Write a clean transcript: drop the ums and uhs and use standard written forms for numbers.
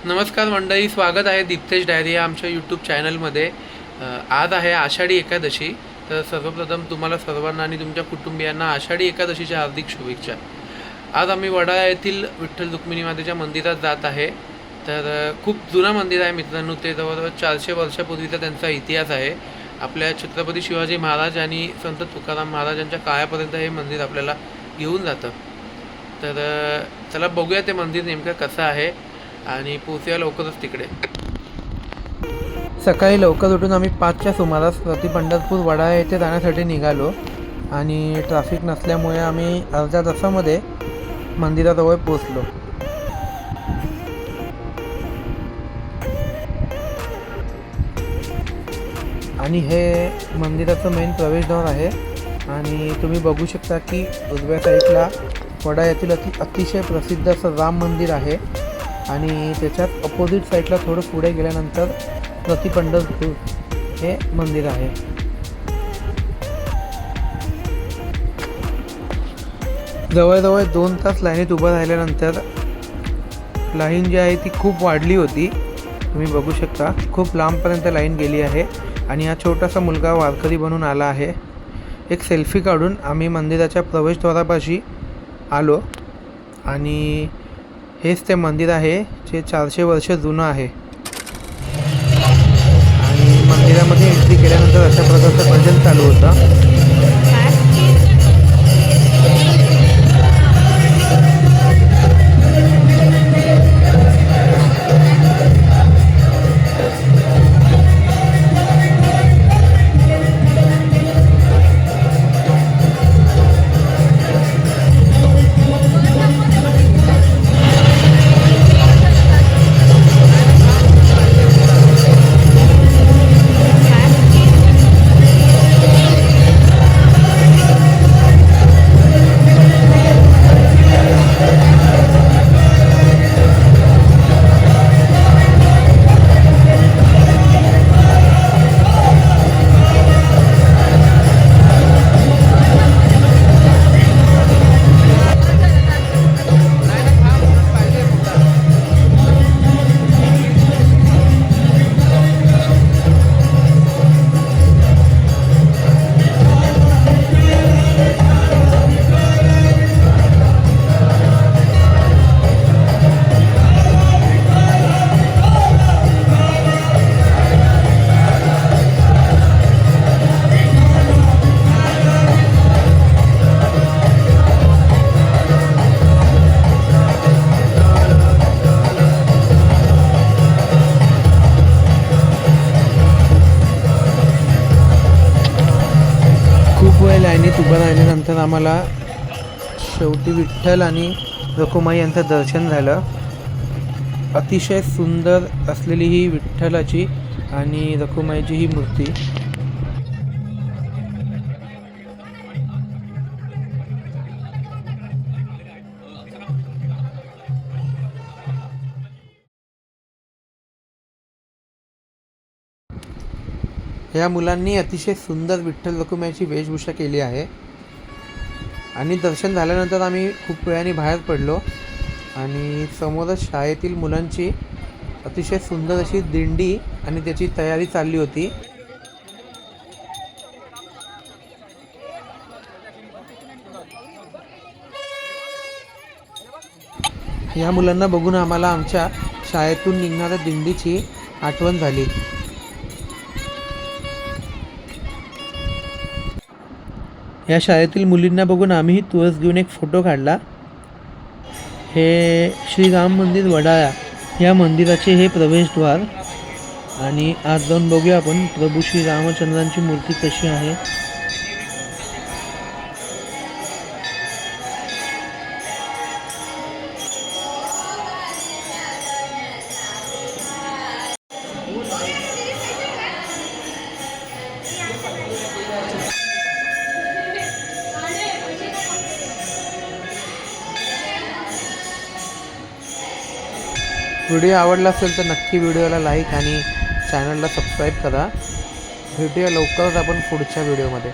नमस्कार मंडळी, स्वागत आहे दीप्तेश डायरी या आमच्या यूट्यूब चॅनलमध्ये। आज आहे आषाढी एकादशी। तर सर्वप्रथम तुम्हाला सर्वांना आणि तुमच्या कुटुंबियांना आषाढी एकादशीच्या हार्दिक शुभेच्छा। आज आम्ही वडाळा येथील विठ्ठल रुक्मिणी मातेच्या मंदिरात जात आहे। तर खूप जुनं मंदिर आहे मित्रांनो, ते जवळजवळ 400 वर्षापूर्वीचा त्यांचा इतिहास आहे। आपल्या छत्रपती शिवाजी महाराज आणि संत तुकाराम महाराजांच्या काळापर्यंत हे मंदिर आपल्याला घेऊन जातं। तर चला बघूया ते मंदिर नेमकं कसं आहे आणि पोहोचूया लवकरच तिकडे। सकाळी लवकर उठून आम्ही 5च्या सुमारास प्रति पंढरपूर वडाळा येथे जाण्यासाठी निघालो आणि ट्रॅफिक नसल्यामुळे आम्ही अर्ध्या तासामध्ये मंदिराजवळ पोहोचलो। आणि हे मंदिराचं मेन प्रवेशद्वार आहे आणि तुम्ही बघू शकता की उजव्या साईडला वडाळा येथील अतिशय प्रसिद्ध असं राम मंदिर आहे आणि त्याच्यात अपोजिट साईडला थोडं पुढे गेल्यानंतर प्रति पंढरपूर हे मंदिर आहे। जवळजवळ 2 तास लाईनीत उभं राहिल्यानंतर लाईन जी आहे ती खूप वाढली होती। तुम्ही बघू शकता खूप लांबपर्यंत लाईन गेली आहे आणि हा छोटासा मुलगा वारकरी बनून आला आहे। एक सेल्फी काढून आम्ही मंदिराच्या प्रवेशद्वारापाशी आलो आणि हेच ते मंदिर आहे जे 400 वर्ष जुनं आहे। आणि मंदिरामध्ये एंट्री केल्यानंतर अशा प्रकारचं भजन चालू होतं। लाईनीत उभं राहिल्यानंतर आम्हाला शेवटी विठ्ठल आणि रखुमाई यांचं दर्शन झालं। अतिशय सुंदर असलेली ही विठ्ठलाची आणि रखुमाईची ही मूर्ती। या मुलांनी अतिशय सुंदर विठ्ठल रखुमाईची वेशभूषा केली आहे आणि दर्शन झाल्यानंतर आम्ही खूप वेळाने बाहेर पडलो आणि समोरच शाळेतील मुलांची अतिशय सुंदर अशी दिंडी आणि त्याची तयारी चालली होती। या मुलांना बघून आम्हाला आमच्या शाळेतून निघणाऱ्या दिंडीची आठवण झाली। या शाळेतील मुलींना बघून आम्ही तुळस घेऊन एक फोटो काढला। हे श्रीराम मंदिर वडाळा या मंदिराचे हे प्रवेशद्वार आणि आज जाऊन बघूया आपण प्रभू श्री रामचंद्रांची मूर्ती कशी आहे। व्हिडिओ आवडला असेल तर नक्की व्हिडिओला लाईक आणि चॅनलला सबस्क्राईब करा. भेटूया लवकरच आपण पुढच्या व्हिडिओमध्ये.